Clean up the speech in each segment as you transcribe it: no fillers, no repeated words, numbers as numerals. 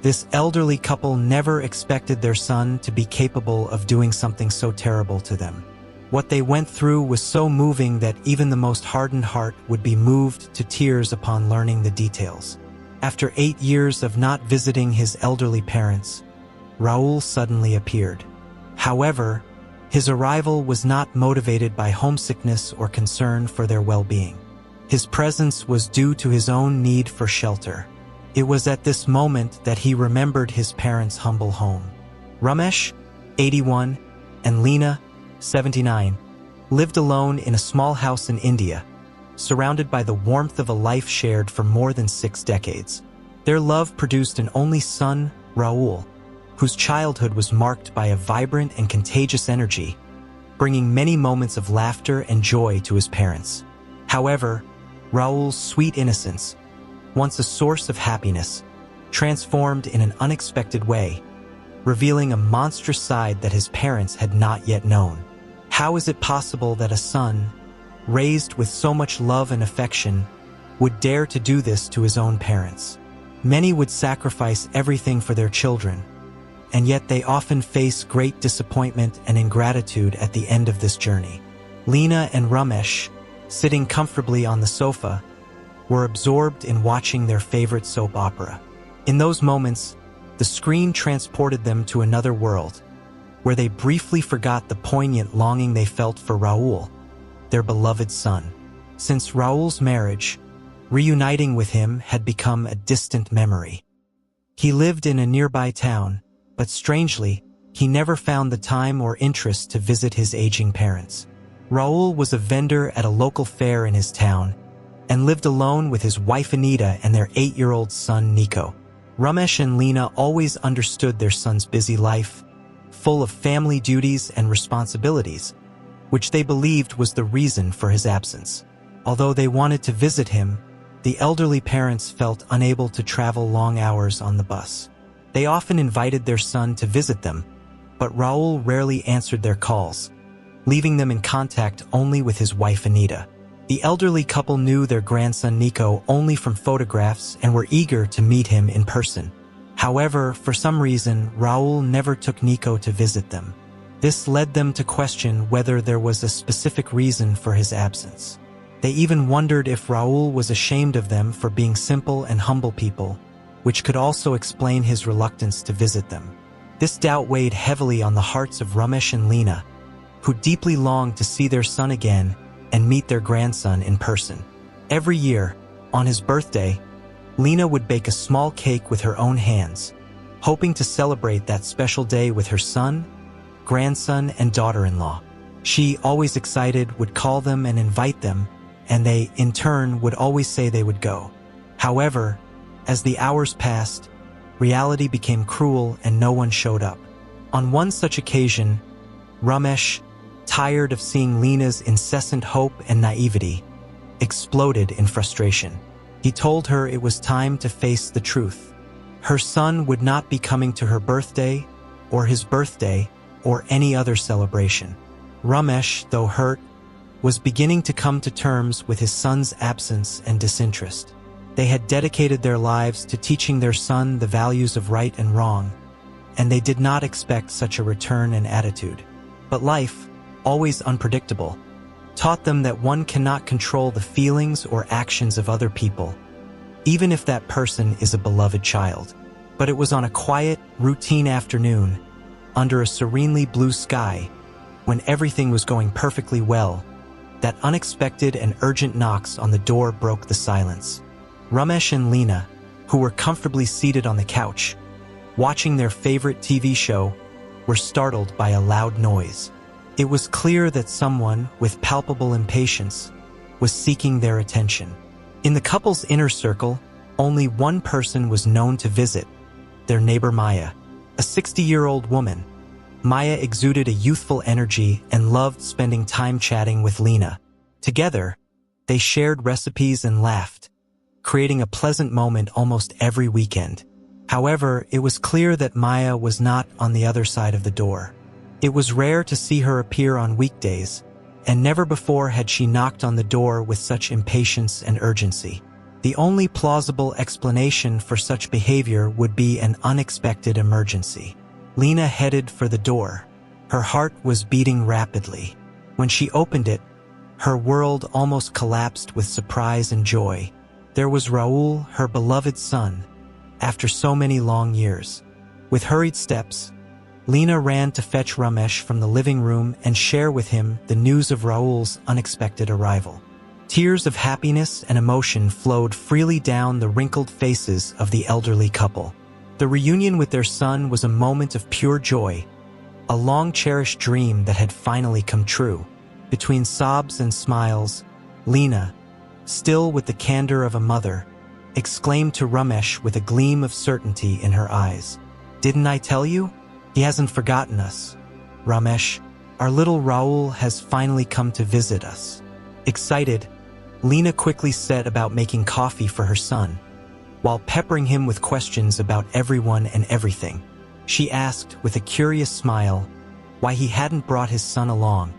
This elderly couple never expected their son to be capable of doing something so terrible to them. What they went through was so moving that even the most hardened heart would be moved to tears upon learning the details. After 8 years of not visiting his elderly parents, Raul suddenly appeared. However, his arrival was not motivated by homesickness or concern for their well-being. His presence was due to his own need for shelter. It was at this moment that he remembered his parents' humble home. Ramesh, 81, and Leena, 79, lived alone in a small house in India, surrounded by the warmth of a life shared for more than 6 decades. Their love produced an only son, Raul, whose childhood was marked by a vibrant and contagious energy, bringing many moments of laughter and joy to his parents. However, Raul's sweet innocence, once a source of happiness, transformed in an unexpected way, revealing a monstrous side that his parents had not yet known. How is it possible that a son, raised with so much love and affection, would dare to do this to his own parents? Many would sacrifice everything for their children, and yet they often face great disappointment and ingratitude at the end of this journey. Leena and Ramesh, sitting comfortably on the sofa, were absorbed in watching their favorite soap opera. In those moments, the screen transported them to another world, where they briefly forgot the poignant longing they felt for Raul, their beloved son. Since Raul's marriage, reuniting with him had become a distant memory. He lived in a nearby town, but strangely, he never found the time or interest to visit his aging parents. Raul was a vendor at a local fair in his town and lived alone with his wife Anita and their 8-year-old son Nico. Ramesh and Leena always understood their son's busy life, full of family duties and responsibilities, which they believed was the reason for his absence. Although they wanted to visit him, the elderly parents felt unable to travel long hours on the bus. They often invited their son to visit them, but Raul rarely answered their calls, leaving them in contact only with his wife Anita. The elderly couple knew their grandson Nico only from photographs and were eager to meet him in person. However, for some reason, Raul never took Nico to visit them. This led them to question whether there was a specific reason for his absence. They even wondered if Raul was ashamed of them for being simple and humble people, which could also explain his reluctance to visit them. This doubt weighed heavily on the hearts of Ramesh and Leena, who deeply longed to see their son again and meet their grandson in person. Every year, on his birthday, Leena would bake a small cake with her own hands, hoping to celebrate that special day with her son, grandson, and daughter-in-law. She, always excited, would call them and invite them, and they, in turn, would always say they would go. However, as the hours passed, reality became cruel and no one showed up. On one such occasion, Ramesh, tired of seeing Leena's incessant hope and naivety, exploded in frustration. He told her it was time to face the truth. Her son would not be coming to her birthday, or his birthday, or any other celebration. Ramesh, though hurt, was beginning to come to terms with his son's absence and disinterest. They had dedicated their lives to teaching their son the values of right and wrong, and they did not expect such a return and attitude. But life, always unpredictable, taught them that one cannot control the feelings or actions of other people, even if that person is a beloved child. But it was on a quiet, routine afternoon, under a serenely blue sky, when everything was going perfectly well, that unexpected and urgent knocks on the door broke the silence. Ramesh and Leena, who were comfortably seated on the couch, watching their favorite TV show, were startled by a loud noise. It was clear that someone, with palpable impatience, was seeking their attention. In the couple's inner circle, only one person was known to visit, their neighbor Maya, a 60-year-old woman. Maya exuded a youthful energy and loved spending time chatting with Leena. Together, they shared recipes and laughed, creating a pleasant moment almost every weekend. However, it was clear that Maya was not on the other side of the door. It was rare to see her appear on weekdays, and never before had she knocked on the door with such impatience and urgency. The only plausible explanation for such behavior would be an unexpected emergency. Lena headed for the door. Her heart was beating rapidly. When she opened it, her world almost collapsed with surprise and joy. There was Raul, her beloved son, after so many long years. With hurried steps, Lena ran to fetch Ramesh from the living room and share with him the news of Raul's unexpected arrival. Tears of happiness and emotion flowed freely down the wrinkled faces of the elderly couple. The reunion with their son was a moment of pure joy, a long-cherished dream that had finally come true. Between sobs and smiles, Lena, still with the candor of a mother, exclaimed to Ramesh with a gleam of certainty in her eyes, "Didn't I tell you? He hasn't forgotten us. Ramesh, our little Raul has finally come to visit us." Excited, Lena quickly set about making coffee for her son. While peppering him with questions about everyone and everything, she asked with a curious smile why he hadn't brought his son along,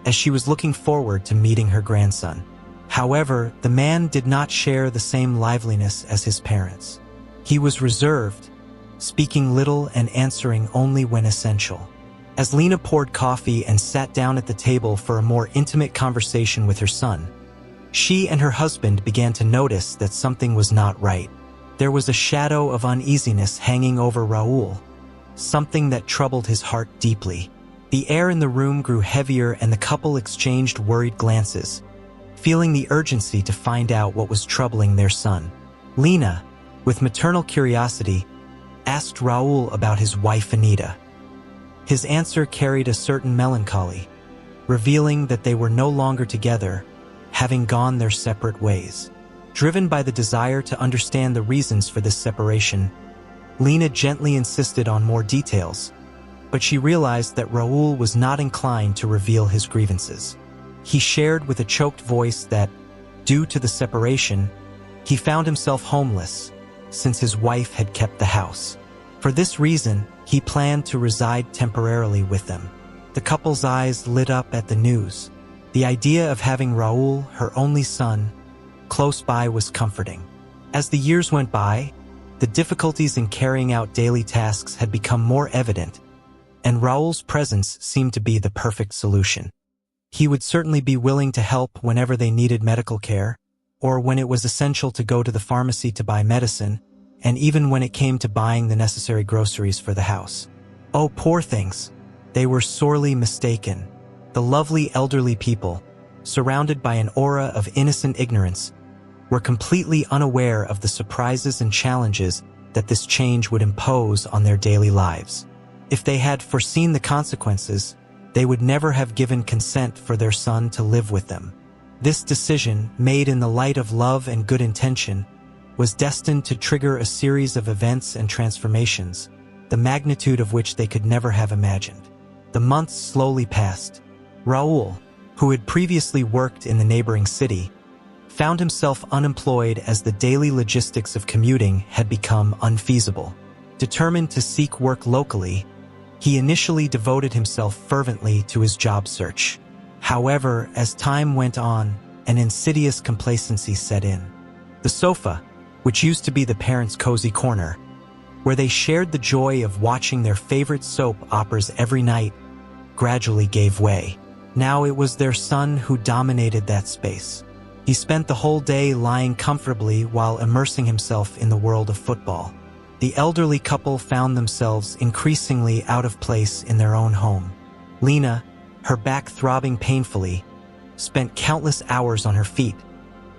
as she was looking forward to meeting her grandson. However, the man did not share the same liveliness as his parents. He was reserved, speaking little and answering only when essential. As Lena poured coffee and sat down at the table for a more intimate conversation with her son, she and her husband began to notice that something was not right. There was a shadow of uneasiness hanging over Raul, something that troubled his heart deeply. The air in the room grew heavier and the couple exchanged worried glances, feeling the urgency to find out what was troubling their son. Lena, with maternal curiosity, asked Raul about his wife Anita. His answer carried a certain melancholy, revealing that they were no longer together, having gone their separate ways. Driven by the desire to understand the reasons for this separation, Lena gently insisted on more details, but she realized that Raul was not inclined to reveal his grievances. He shared with a choked voice that, due to the separation, he found himself homeless, since his wife had kept the house. For this reason, he planned to reside temporarily with them. The couple's eyes lit up at the news. The idea of having Raul, her only son, close by was comforting. As the years went by, the difficulties in carrying out daily tasks had become more evident, and Raul's presence seemed to be the perfect solution. He would certainly be willing to help whenever they needed medical care, or when it was essential to go to the pharmacy to buy medicine, and even when it came to buying the necessary groceries for the house. Oh, poor things. They were sorely mistaken. The lovely elderly people, surrounded by an aura of innocent ignorance, were completely unaware of the surprises and challenges that this change would impose on their daily lives. If they had foreseen the consequences, they would never have given consent for their son to live with them. This decision, made in the light of love and good intention, was destined to trigger a series of events and transformations, the magnitude of which they could never have imagined. The months slowly passed. Raul, who had previously worked in the neighboring city, found himself unemployed as the daily logistics of commuting had become unfeasible. Determined to seek work locally, he initially devoted himself fervently to his job search. However, as time went on, an insidious complacency set in. The sofa, which used to be the parents' cozy corner, where they shared the joy of watching their favorite soap operas every night, gradually gave way. Now it was their son who dominated that space. He spent the whole day lying comfortably while immersing himself in the world of football. The elderly couple found themselves increasingly out of place in their own home. Lena, her back throbbing painfully, spent countless hours on her feet,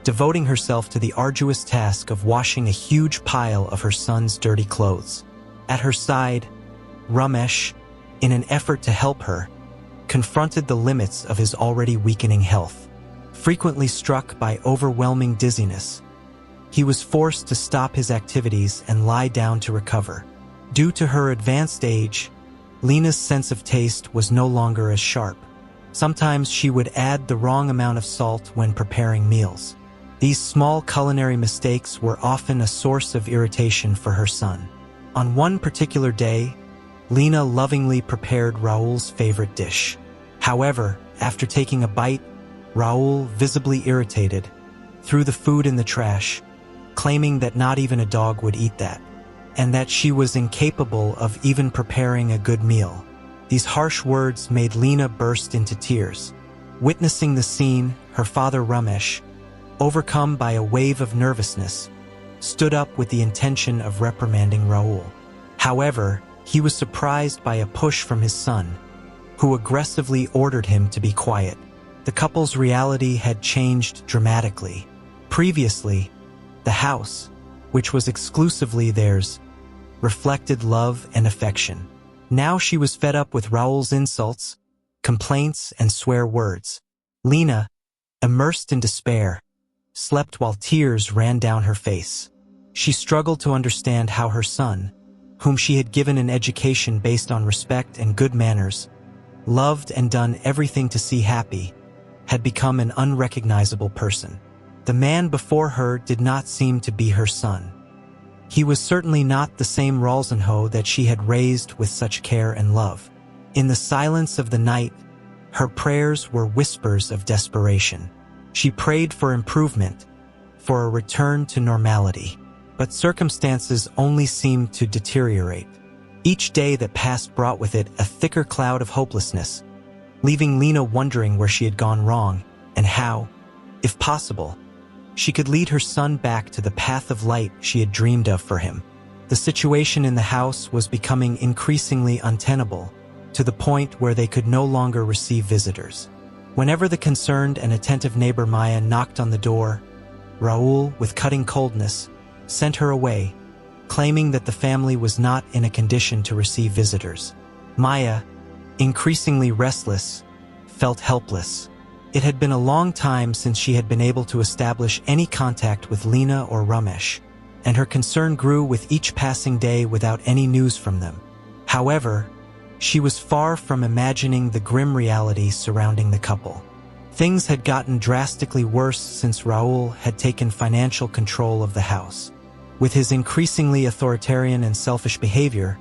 devoting herself to the arduous task of washing a huge pile of her son's dirty clothes. At her side, Ramesh, in an effort to help her, confronted the limits of his already weakening health. Frequently struck by overwhelming dizziness, he was forced to stop his activities and lie down to recover. Due to her advanced age, Lena's sense of taste was no longer as sharp. Sometimes she would add the wrong amount of salt when preparing meals. These small culinary mistakes were often a source of irritation for her son. On one particular day, Lena lovingly prepared Raul's favorite dish. However, after taking a bite, Raul, visibly irritated, threw the food in the trash, claiming that not even a dog would eat that, and that she was incapable of even preparing a good meal. These harsh words made Lena burst into tears. Witnessing the scene, her father Ramesh, overcome by a wave of nervousness, stood up with the intention of reprimanding Raul. However, he was surprised by a push from his son, who aggressively ordered him to be quiet. The couple's reality had changed dramatically. Previously, the house, which was exclusively theirs, reflected love and affection. Now she was fed up with Raul's insults, complaints, and swear words. Lena, immersed in despair, slept while tears ran down her face. She struggled to understand how her son, whom she had given an education based on respect and good manners, loved and done everything to see happy, had become an unrecognizable person. The man before her did not seem to be her son. He was certainly not the same Ralstonho that she had raised with such care and love. In the silence of the night, her prayers were whispers of desperation. She prayed for improvement, for a return to normality. But circumstances only seemed to deteriorate. Each day that passed brought with it a thicker cloud of hopelessness, leaving Lena wondering where she had gone wrong and how, if possible, she could lead her son back to the path of light she had dreamed of for him. The situation in the house was becoming increasingly untenable, to the point where they could no longer receive visitors. Whenever the concerned and attentive neighbor Maya knocked on the door, Raul, with cutting coldness, sent her away, claiming that the family was not in a condition to receive visitors. Maya, increasingly restless, felt helpless. It had been a long time since she had been able to establish any contact with Lena or Ramesh, and her concern grew with each passing day without any news from them. However, she was far from imagining the grim reality surrounding the couple. Things had gotten drastically worse since Raul had taken financial control of the house. With his increasingly authoritarian and selfish behavior,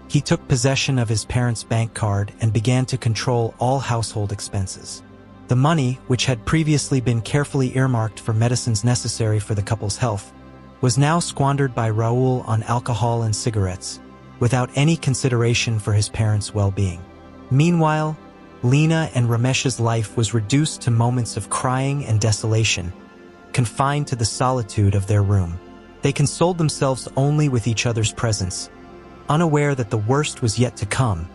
he took possession of his parents' bank card and began to control all household expenses. The money, which had previously been carefully earmarked for medicines necessary for the couple's health, was now squandered by Raul on alcohol and cigarettes, without any consideration for his parents' well-being. Meanwhile, Lena and Ramesh's life was reduced to moments of crying and desolation, confined to the solitude of their room. They consoled themselves only with each other's presence, unaware that the worst was yet to come,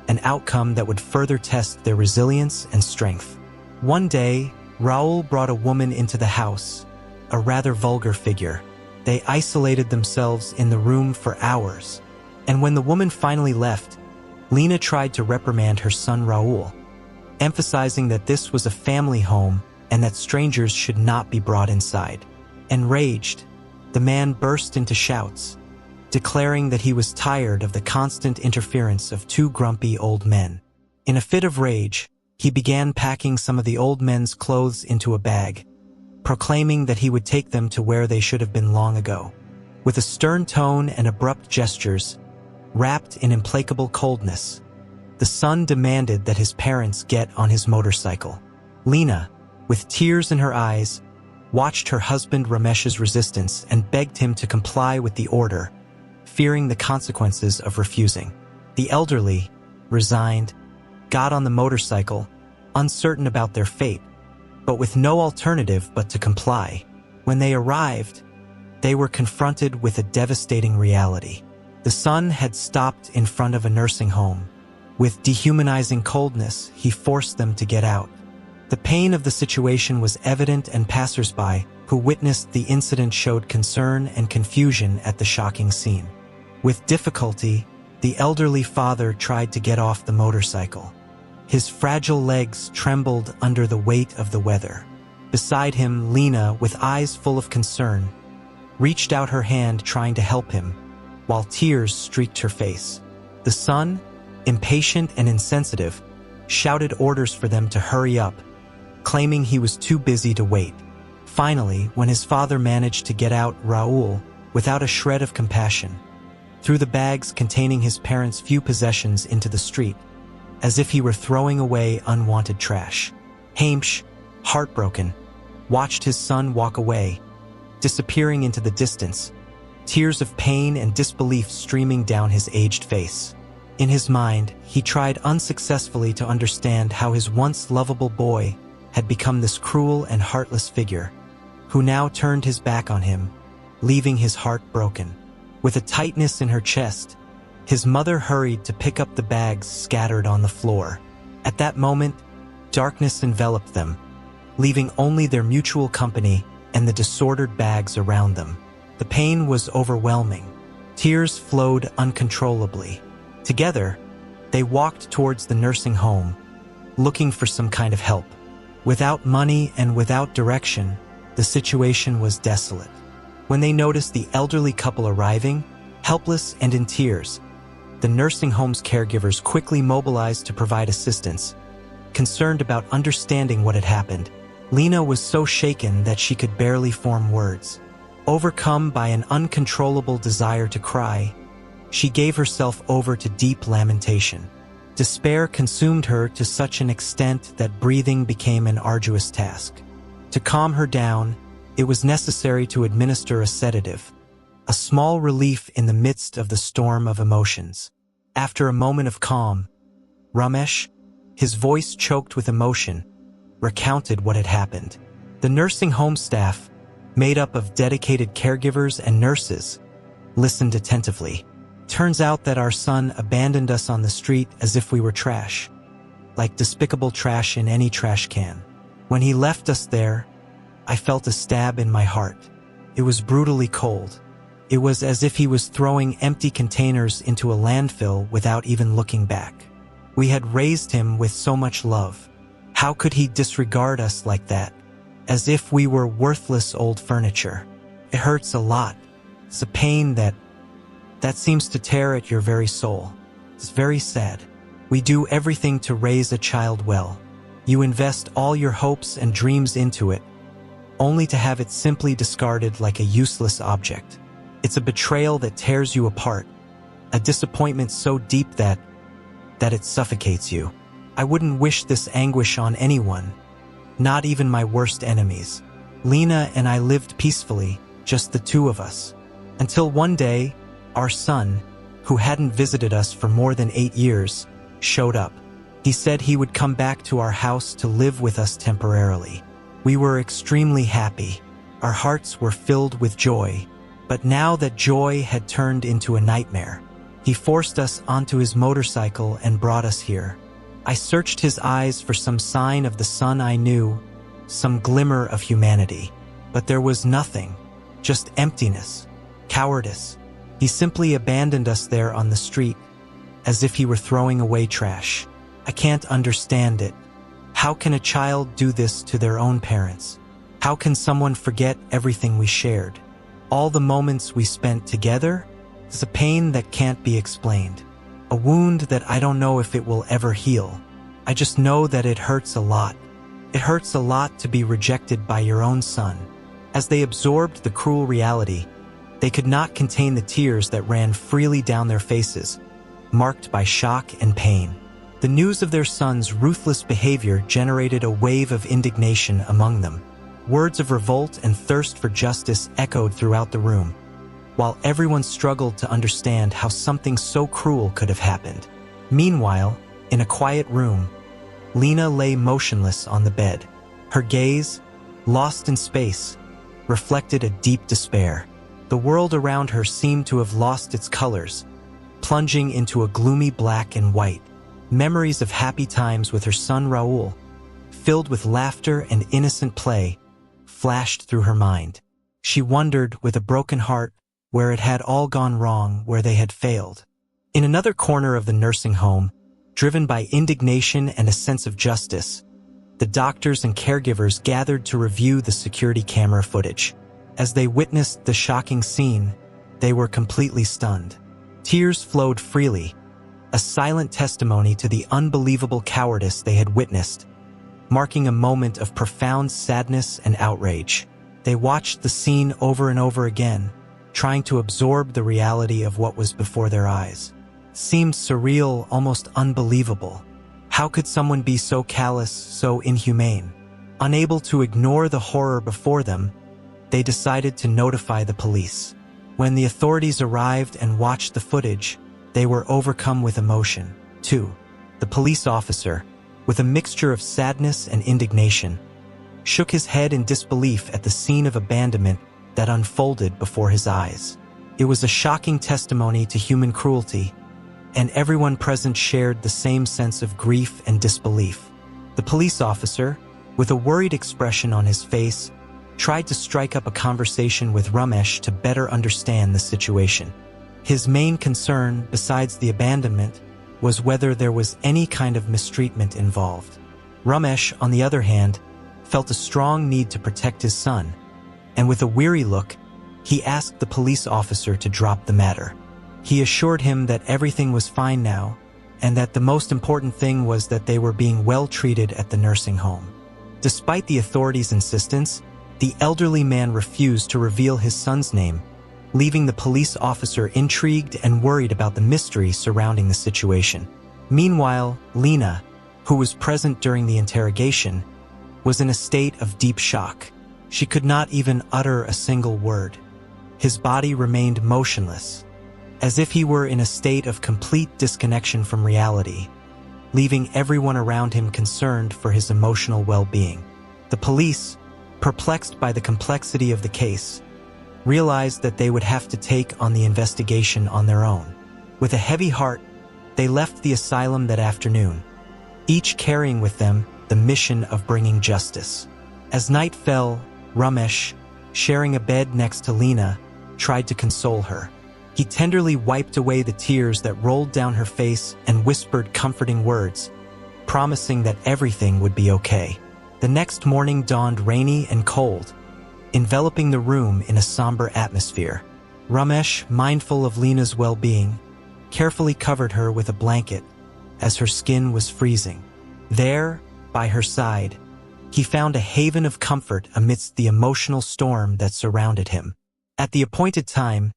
an outcome that would further test their resilience and strength. One day, Raul brought a woman into the house, a rather vulgar figure. They isolated themselves in the room for hours, and when the woman finally left, Lena tried to reprimand her son Raul, emphasizing that this was a family home and that strangers should not be brought inside. Enraged, the man burst into shouts, declaring that he was tired of the constant interference of two grumpy old men. In a fit of rage, he began packing some of the old men's clothes into a bag, proclaiming that he would take them to where they should have been long ago. With a stern tone and abrupt gestures, wrapped in implacable coldness, the son demanded that his parents get on his motorcycle. Lena, with tears in her eyes, watched her husband Ramesh's resistance and begged him to comply with the order, fearing the consequences of refusing. The elderly, resigned, got on the motorcycle, uncertain about their fate, but with no alternative but to comply. When they arrived, they were confronted with a devastating reality. The son had stopped in front of a nursing home. With dehumanizing coldness, he forced them to get out. The pain of the situation was evident, and passers-by who witnessed the incident showed concern and confusion at the shocking scene. With difficulty, the elderly father tried to get off the motorcycle. His fragile legs trembled under the weight of the weather. Beside him, Lena, with eyes full of concern, reached out her hand trying to help him, while tears streaked her face. The son, impatient and insensitive, shouted orders for them to hurry up, claiming he was too busy to wait. Finally, when his father managed to get out Raul, without a shred of compassion, threw the bags containing his parents' few possessions into the street, as if he were throwing away unwanted trash. Hamish, heartbroken, watched his son walk away, disappearing into the distance, tears of pain and disbelief streaming down his aged face. In his mind, he tried unsuccessfully to understand how his once lovable boy had become this cruel and heartless figure, who now turned his back on him, leaving his heart broken. With a tightness in her chest, his mother hurried to pick up the bags scattered on the floor. At that moment, darkness enveloped them, leaving only their mutual company and the disordered bags around them. The pain was overwhelming. Tears flowed uncontrollably. Together, they walked towards the nursing home, looking for some kind of help. Without money and without direction, the situation was desolate. When they noticed the elderly couple arriving, helpless and in tears, the nursing home's caregivers quickly mobilized to provide assistance. Concerned about understanding what had happened, Lena was so shaken that she could barely form words. Overcome by an uncontrollable desire to cry, she gave herself over to deep lamentation. Despair consumed her to such an extent that breathing became an arduous task. To calm her down, it was necessary to administer a sedative, a small relief in the midst of the storm of emotions. After a moment of calm, Ramesh, his voice choked with emotion, recounted what had happened. The nursing home staff, made up of dedicated caregivers and nurses, listened attentively. Turns out that our son abandoned us on the street as if we were trash, like despicable trash in any trash can. When he left us there, I felt a stab in my heart. It was brutally cold. It was as if he was throwing empty containers into a landfill without even looking back. We had raised him with so much love. How could he disregard us like that, as if we were worthless old furniture? It hurts a lot. It's a pain that seems to tear at your very soul. It's very sad. We do everything to raise a child well. You invest all your hopes and dreams into it, only to have it simply discarded like a useless object. It's a betrayal that tears you apart, a disappointment so deep that it suffocates you. I wouldn't wish this anguish on anyone, not even my worst enemies. Lena and I lived peacefully, just the two of us, until one day, our son, who hadn't visited us for more than 8 years, showed up. He said he would come back to our house to live with us temporarily. We were extremely happy. Our hearts were filled with joy. But now that joy had turned into a nightmare, he forced us onto his motorcycle and brought us here. I searched his eyes for some sign of the son I knew, some glimmer of humanity. But there was nothing, just emptiness, cowardice. He simply abandoned us there on the street, as if he were throwing away trash. I can't understand it. How can a child do this to their own parents? How can someone forget everything we shared? All the moments we spent together? It's a pain that can't be explained. A wound that I don't know if it will ever heal. I just know that it hurts a lot. It hurts a lot to be rejected by your own son. As they absorbed the cruel reality, they could not contain the tears that ran freely down their faces, marked by shock and pain. The news of their son's ruthless behavior generated a wave of indignation among them. Words of revolt and thirst for justice echoed throughout the room, while everyone struggled to understand how something so cruel could have happened. Meanwhile, in a quiet room, Lena lay motionless on the bed. Her gaze, lost in space, reflected a deep despair. The world around her seemed to have lost its colors, plunging into a gloomy black and white. Memories of happy times with her son Raul, filled with laughter and innocent play, flashed through her mind. She wondered, with a broken heart, where it had all gone wrong, where they had failed. In another corner of the nursing home, driven by indignation and a sense of justice, the doctors and caregivers gathered to review the security camera footage. As they witnessed the shocking scene, they were completely stunned. Tears flowed freely, a silent testimony to the unbelievable cowardice they had witnessed, marking a moment of profound sadness and outrage. They watched the scene over and over again, trying to absorb the reality of what was before their eyes. It seemed surreal, almost unbelievable. How could someone be so callous, so inhumane? Unable to ignore the horror before them, they decided to notify the police. When the authorities arrived and watched the footage, they were overcome with emotion. 2. The police officer, with a mixture of sadness and indignation, shook his head in disbelief at the scene of abandonment that unfolded before his eyes. It was a shocking testimony to human cruelty, and everyone present shared the same sense of grief and disbelief. The police officer, with a worried expression on his face, tried to strike up a conversation with Ramesh to better understand the situation. His main concern, besides the abandonment, was whether there was any kind of mistreatment involved. Ramesh, on the other hand, felt a strong need to protect his son, and with a weary look, he asked the police officer to drop the matter. He assured him that everything was fine now, and that the most important thing was that they were being well treated at the nursing home. Despite the authorities' insistence, the elderly man refused to reveal his son's name, leaving the police officer intrigued and worried about the mystery surrounding the situation. Meanwhile, Lena, who was present during the interrogation, was in a state of deep shock. She could not even utter a single word. His body remained motionless, as if he were in a state of complete disconnection from reality, leaving everyone around him concerned for his emotional well-being. The police, perplexed by the complexity of the case, realized that they would have to take on the investigation on their own. With a heavy heart, they left the asylum that afternoon, each carrying with them the mission of bringing justice. As night fell, Ramesh, sharing a bed next to Lena, tried to console her. He tenderly wiped away the tears that rolled down her face and whispered comforting words, promising that everything would be okay. The next morning dawned rainy and cold, enveloping the room in a somber atmosphere. Ramesh, mindful of Lena's well-being, carefully covered her with a blanket as her skin was freezing. There, by her side, he found a haven of comfort amidst the emotional storm that surrounded him. At the appointed time,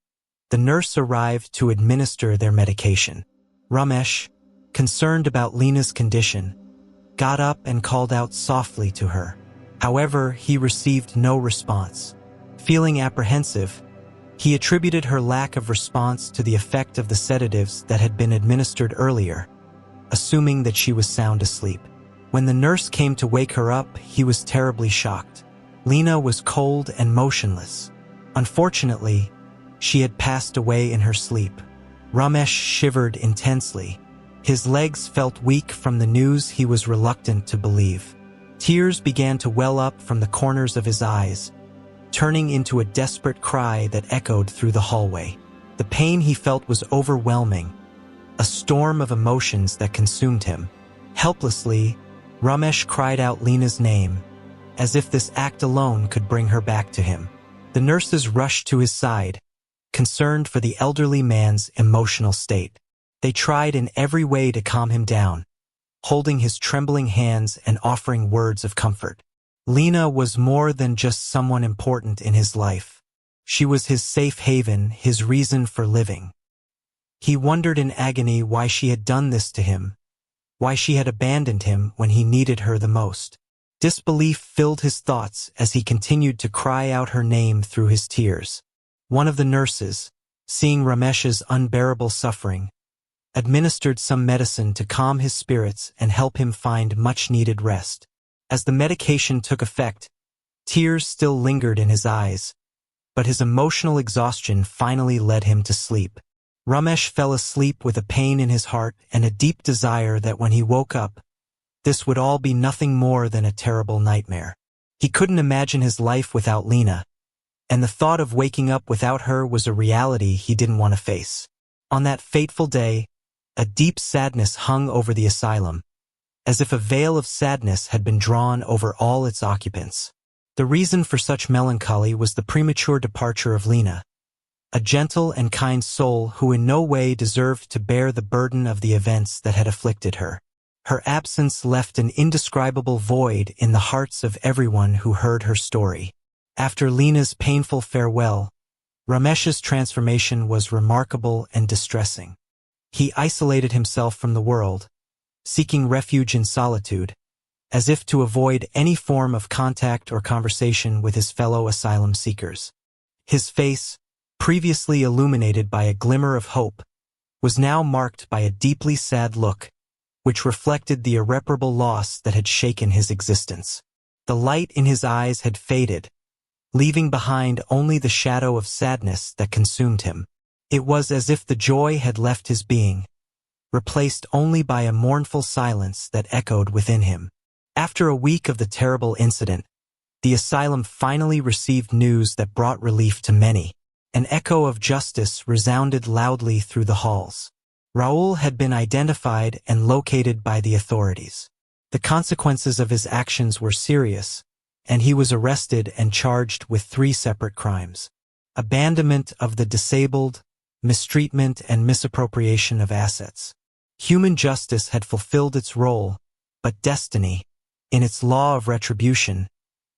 the nurse arrived to administer their medication. Ramesh, concerned about Lena's condition, got up and called out softly to her. However, he received no response. Feeling apprehensive, he attributed her lack of response to the effect of the sedatives that had been administered earlier, assuming that she was sound asleep. When the nurse came to wake her up, he was terribly shocked. Lena was cold and motionless. Unfortunately, she had passed away in her sleep. Ramesh shivered intensely. His legs felt weak from the news he was reluctant to believe. Tears began to well up from the corners of his eyes, turning into a desperate cry that echoed through the hallway. The pain he felt was overwhelming, a storm of emotions that consumed him. Helplessly, Ramesh cried out Lena's name, as if this act alone could bring her back to him. The nurses rushed to his side, concerned for the elderly man's emotional state. They tried in every way to calm him down, holding his trembling hands and offering words of comfort. Lena was more than just someone important in his life. She was his safe haven, his reason for living. He wondered in agony why she had done this to him, why she had abandoned him when he needed her the most. Disbelief filled his thoughts as he continued to cry out her name through his tears. One of the nurses, seeing Ramesh's unbearable suffering, administered some medicine to calm his spirits and help him find much-needed rest. As the medication took effect, tears still lingered in his eyes, but his emotional exhaustion finally led him to sleep. Ramesh fell asleep with a pain in his heart and a deep desire that when he woke up, this would all be nothing more than a terrible nightmare. He couldn't imagine his life without Lena, and the thought of waking up without her was a reality he didn't want to face. On that fateful day, a deep sadness hung over the asylum, as if a veil of sadness had been drawn over all its occupants. The reason for such melancholy was the premature departure of Lena, a gentle and kind soul who in no way deserved to bear the burden of the events that had afflicted her. Her absence left an indescribable void in the hearts of everyone who heard her story. After Lena's painful farewell, Ramesh's transformation was remarkable and distressing. He isolated himself from the world, seeking refuge in solitude, as if to avoid any form of contact or conversation with his fellow asylum seekers. His face, previously illuminated by a glimmer of hope, was now marked by a deeply sad look, which reflected the irreparable loss that had shaken his existence. The light in his eyes had faded, leaving behind only the shadow of sadness that consumed him. It was as if the joy had left his being, replaced only by a mournful silence that echoed within him. After a week of the terrible incident, the asylum finally received news that brought relief to many. An echo of justice resounded loudly through the halls. Raul had been identified and located by the authorities. The consequences of his actions were serious, and he was arrested and charged with 3 separate crimes: abandonment of the disabled, mistreatment and misappropriation of assets. Human justice had fulfilled its role, but destiny, in its law of retribution,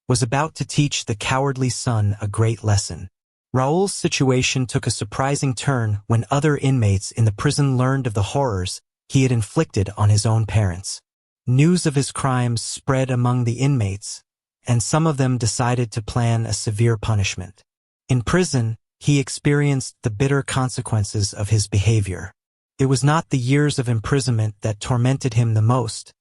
was about to teach the cowardly son a great lesson. Raul's situation took a surprising turn when other inmates in the prison learned of the horrors he had inflicted on his own parents. News of his crimes spread among the inmates, and some of them decided to plan a severe punishment. In prison, he experienced the bitter consequences of his behavior. It was not the years of imprisonment that tormented him the most,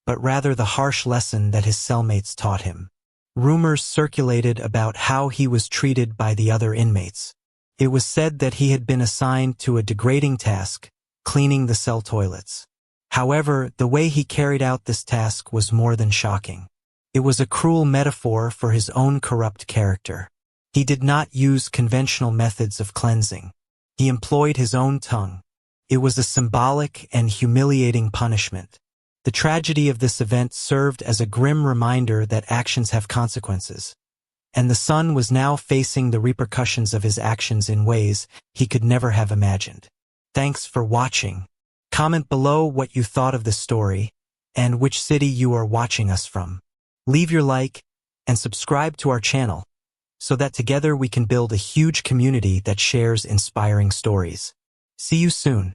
but rather the harsh lesson that his cellmates taught him. Rumors circulated about how he was treated by the other inmates. It was said that he had been assigned to a degrading task, cleaning the cell toilets. However, the way he carried out this task was more than shocking. It was a cruel metaphor for his own corrupt character. He did not use conventional methods of cleansing. He employed his own tongue. It was a symbolic and humiliating punishment. The tragedy of this event served as a grim reminder that actions have consequences, and the son was now facing the repercussions of his actions in ways he could never have imagined. Thanks for watching. Comment below what you thought of this story and which city you are watching us from. Leave your like and subscribe to our channel so that together we can build a huge community that shares inspiring stories. See you soon.